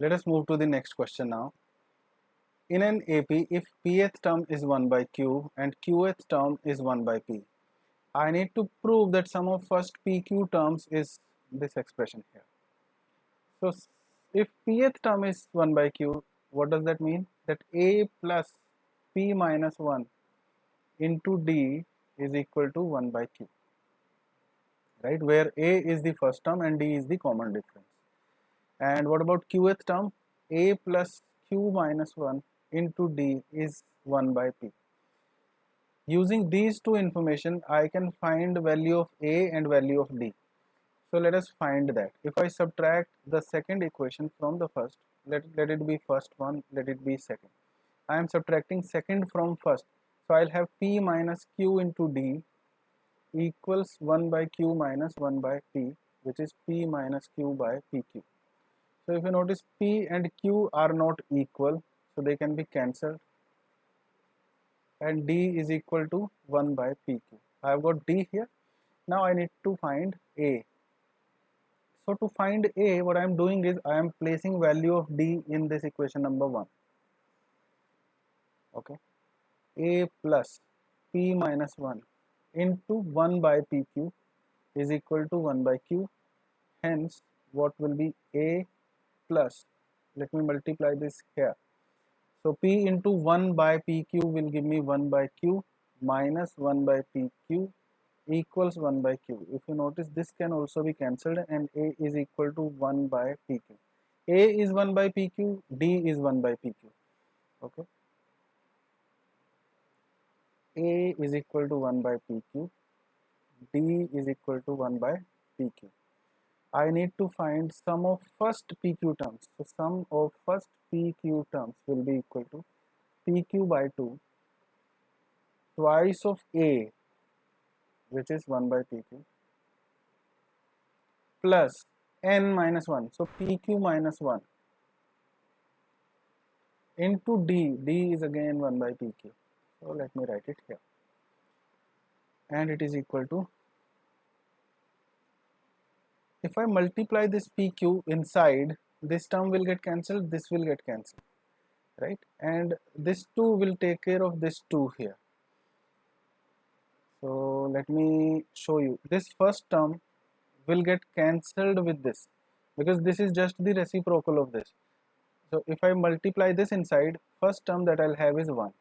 Let us move to the next question now. In an AP, if pth term is 1 by q and qth term is 1 by p, I need to prove that sum of first pq terms is this expression here. So if pth term is 1 by q, what does that mean? That a plus p minus 1 into d is equal to 1 by q, right? Where a is the first term and d is the common difference. And what about qth term? A plus q minus 1 into d is 1 by p. Using these two information, I can find value of a and value of d. So let us find that. If I subtract the second equation from the first, let it be first one, let it be second. I am subtracting second from first. So I'll have p minus q into d equals 1 by q minus 1 by p, which is p minus q by pq. So if you notice, p and q are not equal, so they can be cancelled, and d is equal to 1 by pq. I have got d here. Now I need to find a. So to find a, what I am doing is I am placing value of d in this equation number 1. Okay, a plus p minus 1 into 1 by pq is equal to 1 by q. Hence, what will be a plus, let me multiply this here. So p into 1 by pq will give me 1 by q minus 1 by pq equals 1 by q. If you notice, this can also be cancelled and a is equal to 1 by pq. A is 1 by pq, d is 1 by pq. Okay, a is equal to 1 by pq, d is equal to 1 by pq. I need to find sum of first pq terms. So sum of first pq terms will be equal to pq by 2 twice of a, which is 1 by pq, plus n minus 1. So pq minus 1 into d. D is again 1 by pq. So let me write it here. And it is equal to, if I multiply this pq inside, this term will get cancelled, this will get cancelled, right? And this 2 will take care of this 2 here. So let me show you. This first term will get cancelled with this, because this is just the reciprocal of this. So if I multiply this inside, first term that I'll have is 1,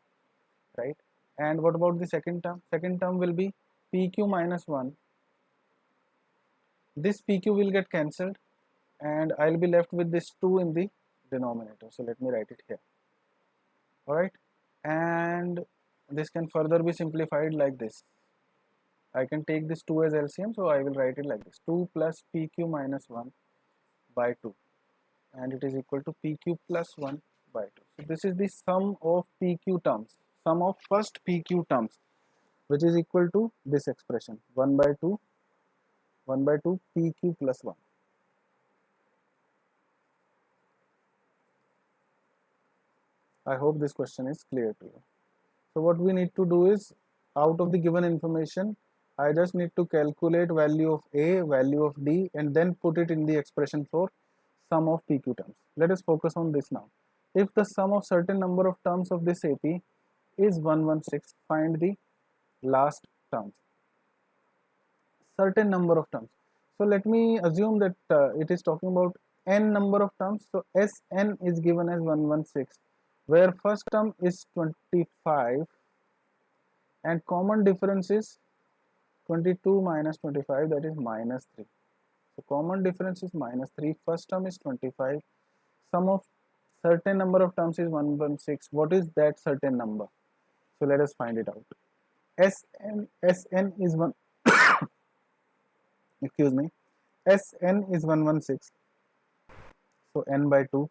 right? And what about the second term? Second term will be pq minus 1. This pq will get cancelled and I'll be left with this 2 in the denominator. So let me write it here. Alright, and this can further be simplified like this. I can take this 2 as LCM, so I will write it like this: 2 plus pq minus 1 by 2, and it is equal to pq plus 1 by 2. So this is the sum of pq terms, sum of first pq terms, which is equal to this expression 1 by 2 pq plus 1. I hope this question is clear to you. So what we need to do is, out of the given information, I just need to calculate value of a, value of d, and then put it in the expression for sum of pq terms. Let us focus on this now. If the sum of certain number of terms of this AP is 116, find the last terms. Certain number of terms. So let me assume that it is talking about n number of terms. So Sn is given as 116, where first term is 25 and common difference is 22 minus 25, that is minus 3. So common difference is minus 3. First term is 25. Sum of certain number of terms is 116. What is that certain number? So let us find it out. Sn is 1 excuse me, Sn is 116. So n by 2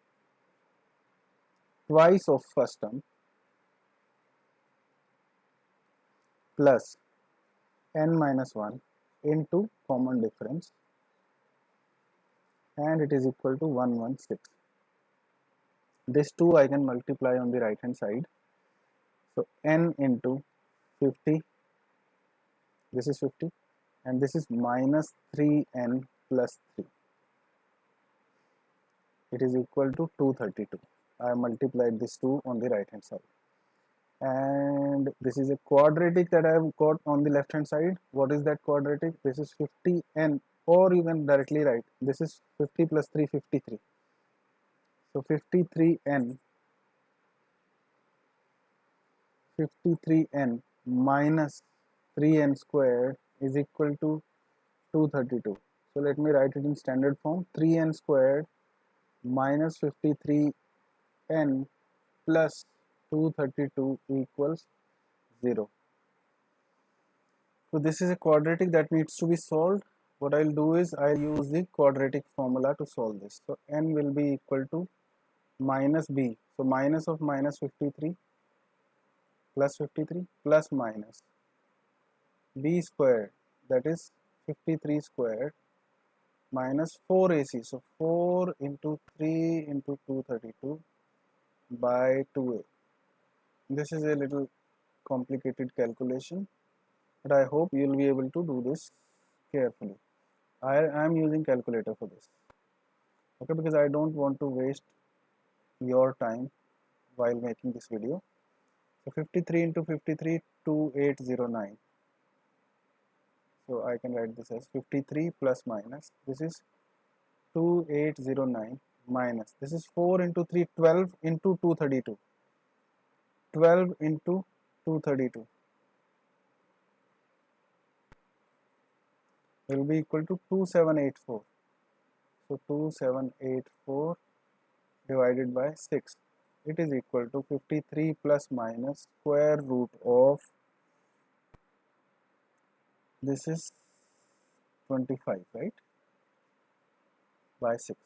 twice of first term plus n minus 1 into common difference, and it is equal to 116. This 2 I can multiply on the right hand side. So n into 50, this is 50, and this is minus 3n plus 3. it is equal to 232. I multiplied this 2 on the right hand side, and this is a quadratic that I have got on the left hand side. What is that quadratic? This is 50n, or you can directly write this is 50 plus 3, 53. So 53n minus 3n squared is equal to 232. So let me write it in standard form. 3n squared minus 53n plus 232 equals 0. So this is a quadratic that needs to be solved. What I'll do is I'll use the quadratic formula to solve this. So n will be equal to minus b. So minus of minus 53 plus minus b squared, that is 53 squared, minus 4ac. So 4 into 3 into 232 by 2a. This is a little complicated calculation, but I hope you will be able to do this carefully. I am using calculator for this, okay, because I don't want to waste your time while making this video. So 53 into 53, 2809. So I can write this as 53 plus minus, this is 2809 minus, this is 4 into 3, 12 into 232, 12 into 232 will be equal to 2784. So 2784 divided by 6, it is equal to 53 plus minus square root of, this is 25, right, by 6.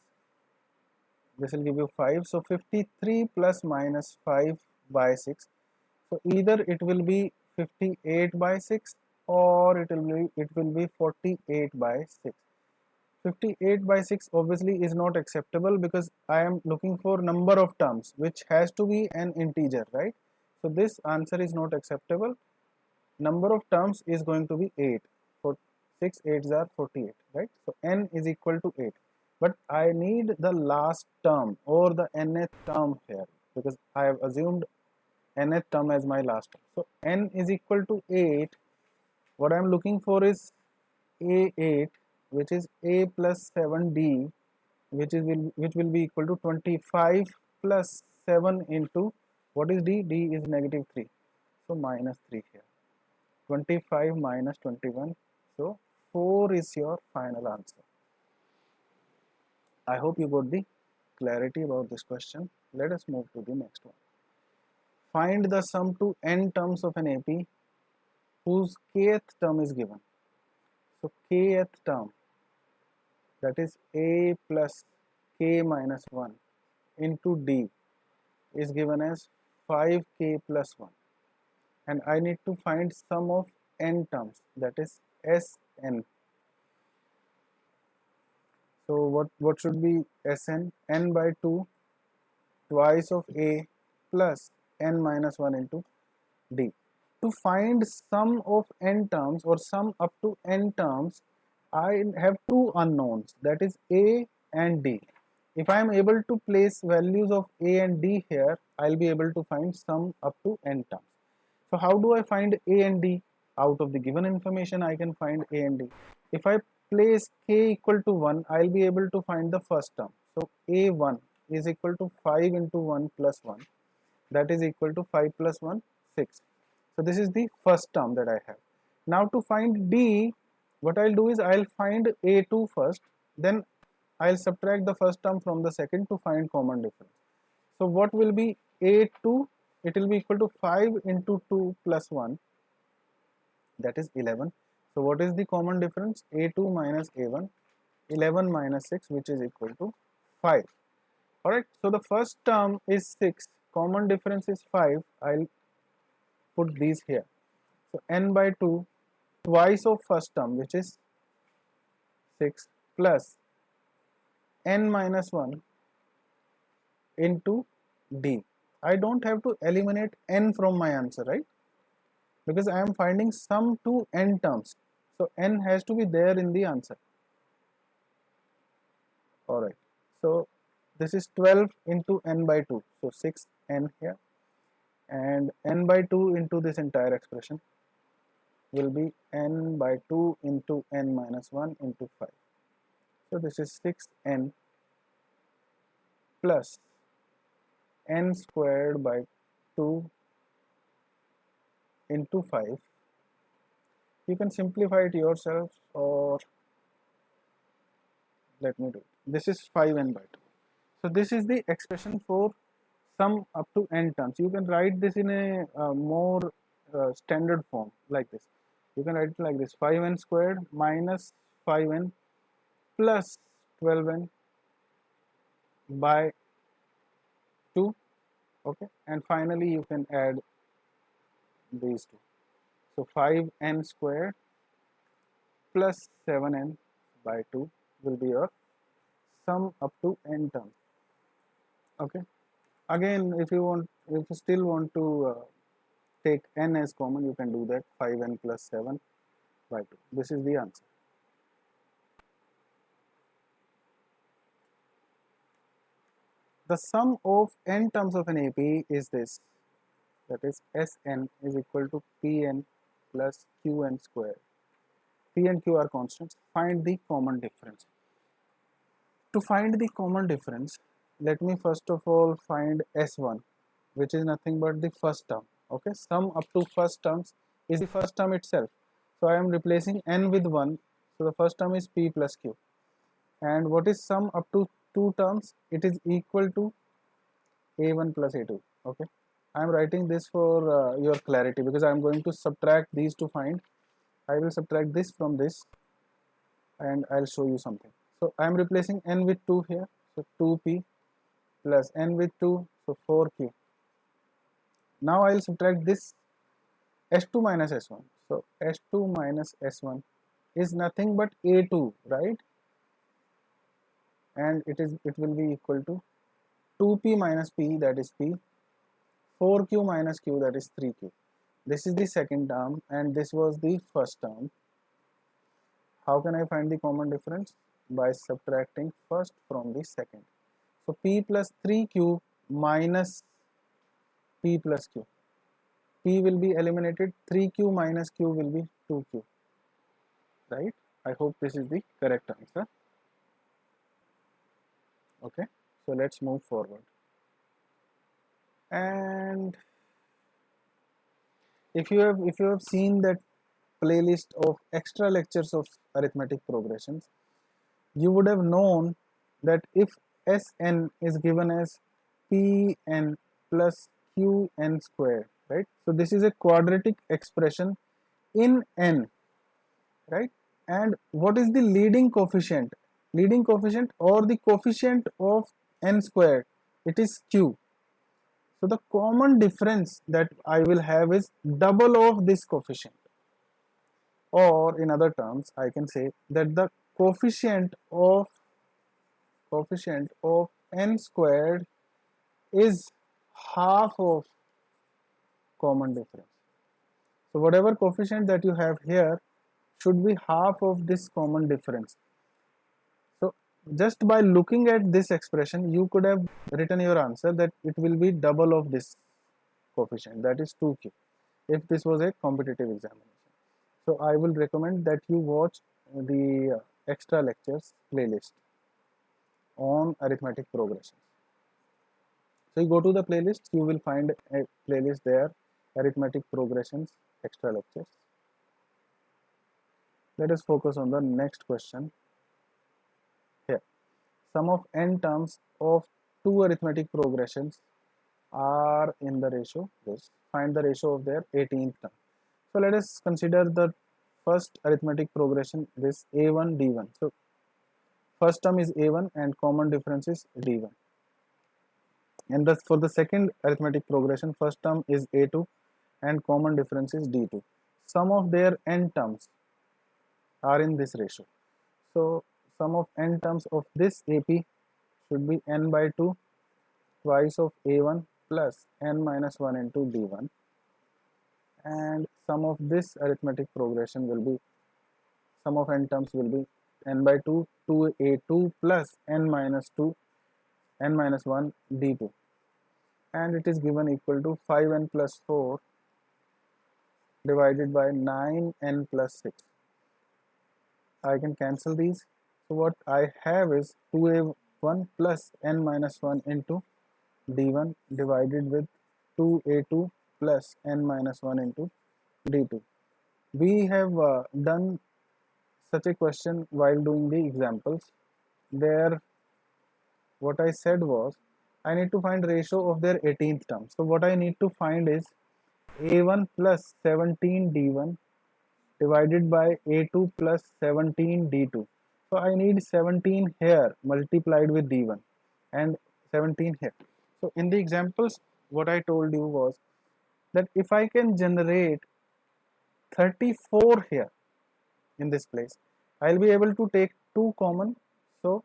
This will give you 5. So 53 plus minus 5 by 6. So either it will be 58 by 6 or it will be 48 by 6. 58 by 6 obviously is not acceptable because I am looking for number of terms which has to be an integer, right? So this answer is not acceptable. Number of terms is going to be 8. For 6 8s are 48, right? So n is equal to 8. But I need the last term or the nth term here because I have assumed nth term as my last term. So n is equal to 8. What I am looking for is a8, which is a plus 7d, which will be equal to 25 plus 7 into, what is d? D is negative 3. So minus 3 here. 25 minus 21. So 4 is your final answer. I hope you got the clarity about this question. Let us move to the next one. Find the sum to n terms of an AP whose kth term is given. So kth term, that is a plus k minus 1 into d, is given as 5k plus 1, and I need to find sum of n terms, that is Sn. So what should be Sn? N by 2 twice of a plus n minus 1 into d. To find sum of n terms or sum up to n terms, I have two unknowns, that is a and d. If I am able to place values of a and d here, I will be able to find sum up to n terms. So how do I find a and d? Out of the given information I can find a and d. If I place k equal to 1, I will be able to find the first term. So a1 is equal to 5 into 1 plus 1, that is equal to 5 plus 1, 6. So this is the first term that I have. Now to find d, what I'll do is I'll find a2 first, then I'll subtract the first term from the second to find common difference. So what will be a2? It will be equal to 5 into 2 plus 1, that is 11. So what is the common difference? a2 minus a1, 11 minus 6, which is equal to 5. Alright, so the first term is 6, common difference is 5. I'll put these here. So n by 2 twice of first term, which is 6, plus n minus 1 into d. I don't have to eliminate n from my answer, right? Because I am finding sum to n terms. So n has to be there in the answer. Alright. So this is 12 into n by 2, so 6n here, and n by 2 into this entire expression will be n by 2 into n minus 1 into 5. So this is 6n plus n squared by 2 into 5. You can simplify it yourself, or let me do it. This is 5n by 2. So this is the expression for sum up to n terms. You can write this in a more standard form like this. You can write it like this: 5n squared minus 5n plus 12n by 2. Okay, and finally you can add these two. So 5n squared plus 7n by 2 will be your sum up to n terms. Okay, again, if you still want to take n as common, you can do that: 5n plus 7 by 2. This is the answer. The sum of n terms of an AP is this, that is Sn is equal to Pn plus Qn squared. P and Q are constants. Find the common difference. To find the common difference, let me first of all find S1, which is nothing but the first term. Okay, sum up to first terms is the first term itself. So I am replacing n with 1. So the first term is P plus Q. And what is sum up to two terms? It is equal to A1 plus A2. Okay, I am writing this for your clarity, because I am going to subtract these to find. I will subtract this from this and I'll show you something. So I am replacing n with 2 here. So 2p plus n with 2, so 4q. Now I will subtract this S2 minus S1. So S2 minus S1 is nothing but A2, right? And it will be equal to 2p minus p, that is p, 4q minus q, that is 3q. This is the second term and this was the first term. How can I find the common difference? By subtracting first from the second. So p plus 3q minus p plus q. P will be eliminated, 3q minus q will be 2q. Right? I hope this is the correct answer. Okay, so let's move forward. And if you have seen that playlist of extra lectures of arithmetic progressions, you would have known that if Sn is given as Pn plus Qn squared, right? So this is a quadratic expression in n, right? And what is the leading coefficient? Leading coefficient or the coefficient of n squared? It is q. So the common difference that I will have is double of this coefficient. Or in other terms, I can say that the coefficient of n squared is half of common difference. So whatever coefficient that you have here should be half of this common difference. So just by looking at this expression, you could have written your answer that it will be double of this coefficient, that is 2q, if this was a competitive examination. So I will recommend that you watch the extra lectures playlist on arithmetic progressions. So you go to the playlist, you will find a playlist there, arithmetic progressions extra lectures. Let us focus on the next question. Here, sum of n terms of two arithmetic progressions are in the ratio this. Find the ratio of their 18th term. So let us consider the first arithmetic progression, this a1 d1. So first term is a1 and common difference is d1. And thus for the second arithmetic progression, first term is a2 and common difference is d2. Sum of their n terms are in this ratio. So sum of n terms of this AP should be n by 2 twice of a1 plus n minus 1 into d1, and sum of this arithmetic progression will be, sum of n terms will be n by 2 2a2 plus n minus 2 n minus 1 d2, and it is given equal to 5n plus 4 divided by 9n plus 6. I can cancel these. So what I have is 2a1 plus n minus 1 into d1 divided with 2a2 plus n minus 1 into d2. We have done such a question while doing the examples. There, what I said was, I need to find ratio of their 18th term. So what I need to find is a1 plus 17 d1 divided by a2 plus 17 d2. So I need 17 here multiplied with d1 and 17 here. So in the examples, what I told you was that if I can generate 34 here in this place, I'll be able to take 2 common. So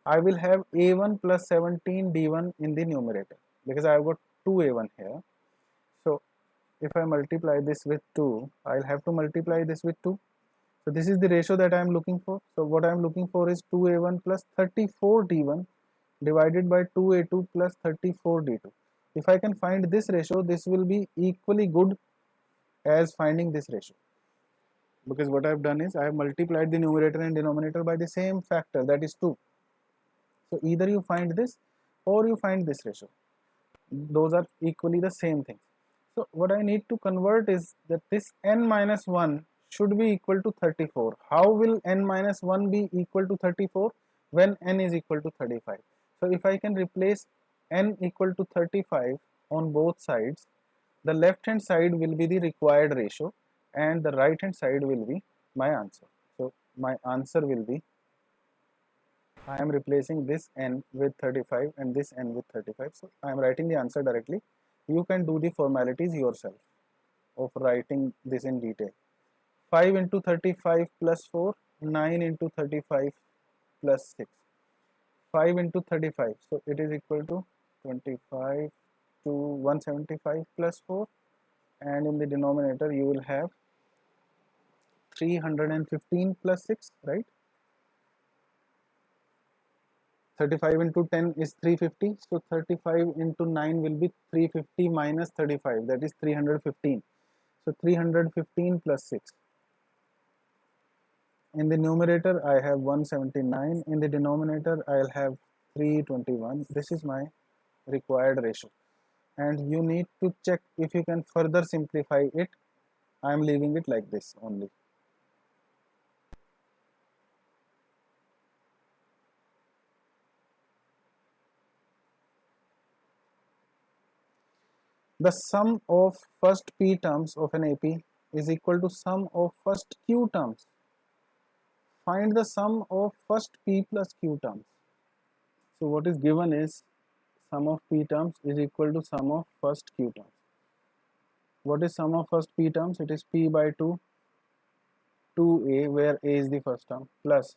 I will have a1 plus 17 d1 in the numerator because I have got 2a1 here. So if I multiply this with 2, I'll have to multiply this with 2. So this is the ratio that I am looking for. So what I am looking for is 2a1 plus 34 d1 divided by 2a2 plus 34 d2. If I can find this ratio, this will be equally good as finding this ratio, because what I have done is I have multiplied the numerator and denominator by the same factor, that is 2. So either you find this or you find this ratio. Those are equally the same thing. So what I need to convert is that this n minus 1 should be equal to 34. How will n minus 1 be equal to 34 when n is equal to 35? So if I can replace n equal to 35 on both sides, the left hand side will be the required ratio and the right hand side will be my answer. So my answer will be, I am replacing this n with 35 and this n with 35. So I am writing the answer directly. You can do the formalities yourself of writing this in detail. 5 into 35 plus 4, 9 into 35 plus 6. 5 into 35, so it is equal to 25 to 175 plus 4, and in the denominator you will have 315 plus 6, right? 35 into 10 is 350, so 35 into 9 will be 350 minus 35, that is 315. So 315 plus 6. In the numerator I have 179, in the denominator I'll have 321. This is my required ratio, and you need to check if you can further simplify it. I am leaving it like this only. The sum of first p terms of an AP is equal to sum of first q terms. Find the sum of first p plus q terms. So what is given is sum of p terms is equal to sum of first q terms. What is sum of first p terms? It is p by 2, 2a where a is the first term, plus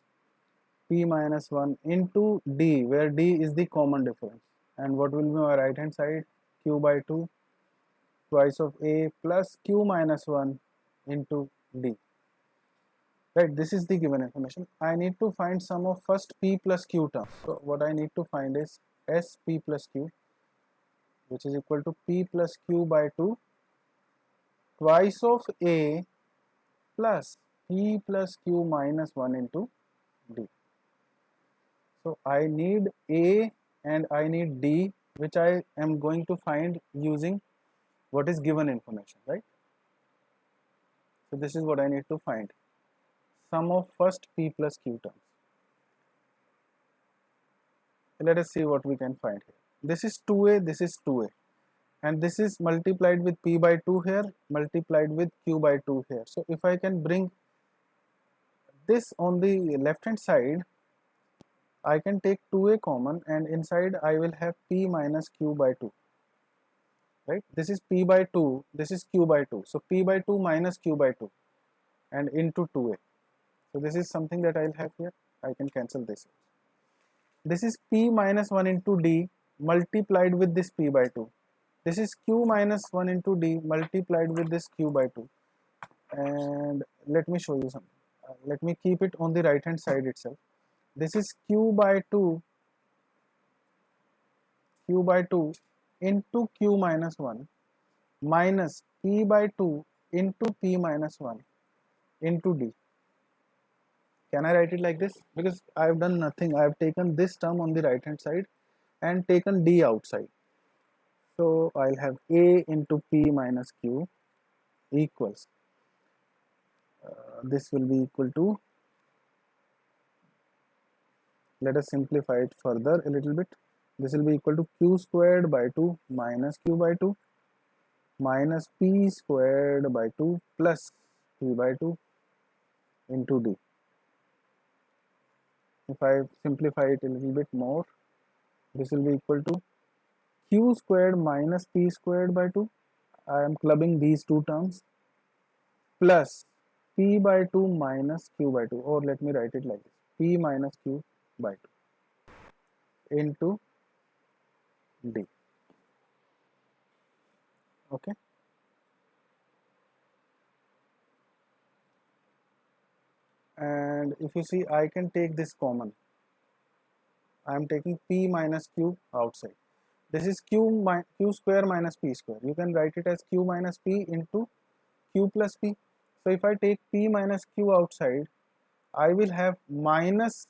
p minus 1 into d where d is the common difference. And what will be my right hand side? Q by 2 twice of a plus q minus 1 into d. Right, this is the given information. I need to find sum of first p plus q term. So what I need to find is sp plus q, which is equal to p plus q by 2 twice of a plus p plus q minus 1 into d. So I need a and I need d, which I am going to find using what is given information, right? So this is what I need to find, sum of first p plus q terms. Let us see what we can find here. This is 2a, this is 2a, and this is multiplied with p by 2 here, multiplied with q by 2 here. So if I can bring this on the left hand side, I can take 2a common, and inside I will have p minus q by 2. Right, this is p by 2, this is q by 2, so p by 2 minus q by 2 and into 2a. So this is something that I'll have here. I can cancel this. This is p minus 1 into d multiplied with this p by 2. This is q minus 1 into d multiplied with this q by 2. And let me show you something. Let me keep it on the right hand side itself. This is q by 2 q by 2 into q minus 1 minus p by 2 into p minus 1 into d. Can I write it like this? Because I have done nothing. I have taken this term on the right hand side and taken d outside. So I'll have a into p minus q equals, this will be equal to, let us simplify it further a little bit. This will be equal to q squared by 2 minus q by 2 minus p squared by 2 plus p by 2 into d. If I simplify it a little bit more, this will be equal to q squared minus p squared by 2. I am clubbing these two terms, plus p by 2 minus q by 2, or let me write it like this, p minus q by 2 into d. Okay. And if you see, I can take this common. I am taking p minus q outside. This is q square minus p square. You can write it as q minus p into q plus p. So if I take p minus q outside, I will have minus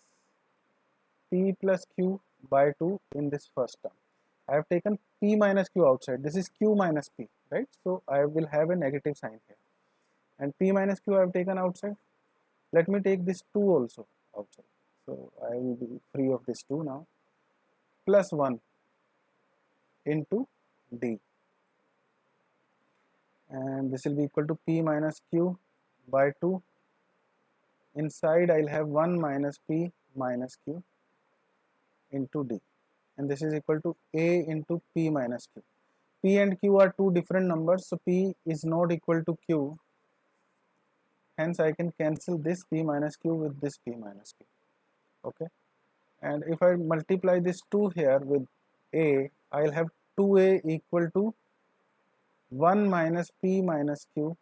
p plus q by 2 in this first term. I have taken p minus q outside. This is q minus p, right? So I will have a negative sign here. And p minus q I have taken outside. Let me take this 2 also outside. So I will be free of this 2 now. Plus 1 into d. And this will be equal to p minus q by 2. Inside I'll have 1 minus p minus q into d. And this is equal to a into p minus q. P and q are two different numbers, so p is not equal to q. Hence I can cancel this p minus q with this p minus q. Okay. And if I multiply this 2 here with a, I'll have 2a equal to 1 minus p minus q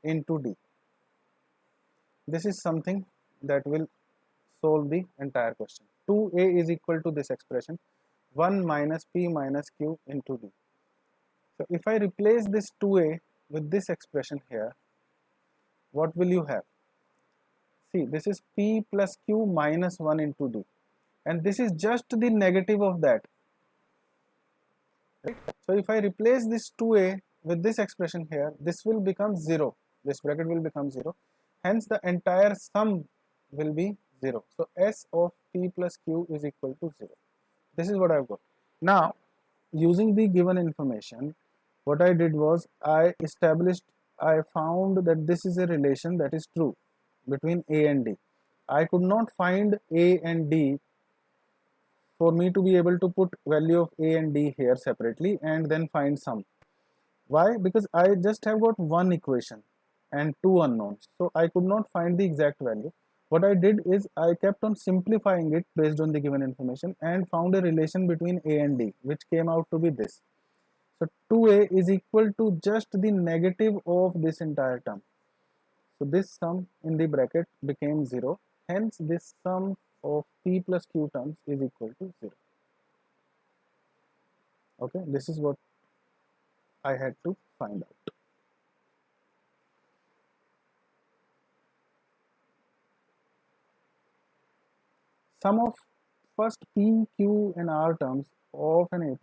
into d. This is something that will solve the entire question. 2a is equal to this expression, 1 minus p minus q into d. So if I replace this 2a with this expression here, what will you have? See, this is p plus q minus 1 into d, and this is just the negative of that. Right? So if I replace this 2a with this expression here, this will become 0. This bracket will become 0. Hence the entire sum will be 0. So s of p plus q is equal to 0. This is what I've got. Now, using the given information, what I did was I found that this is a relation that is true between a and d. I could not find a and d for me to be able to put value of a and d here separately and then find sum. Why? Because I just have got one equation and two unknowns, so I could not find the exact value. What I did is I kept on simplifying it based on the given information and found a relation between a and d, which came out to be this. So 2a is equal to just the negative of this entire term. So this sum in the bracket became 0. Hence this sum of p plus q terms is equal to 0. Okay, this is what I had to find out. Sum of first p, q and r terms of an AP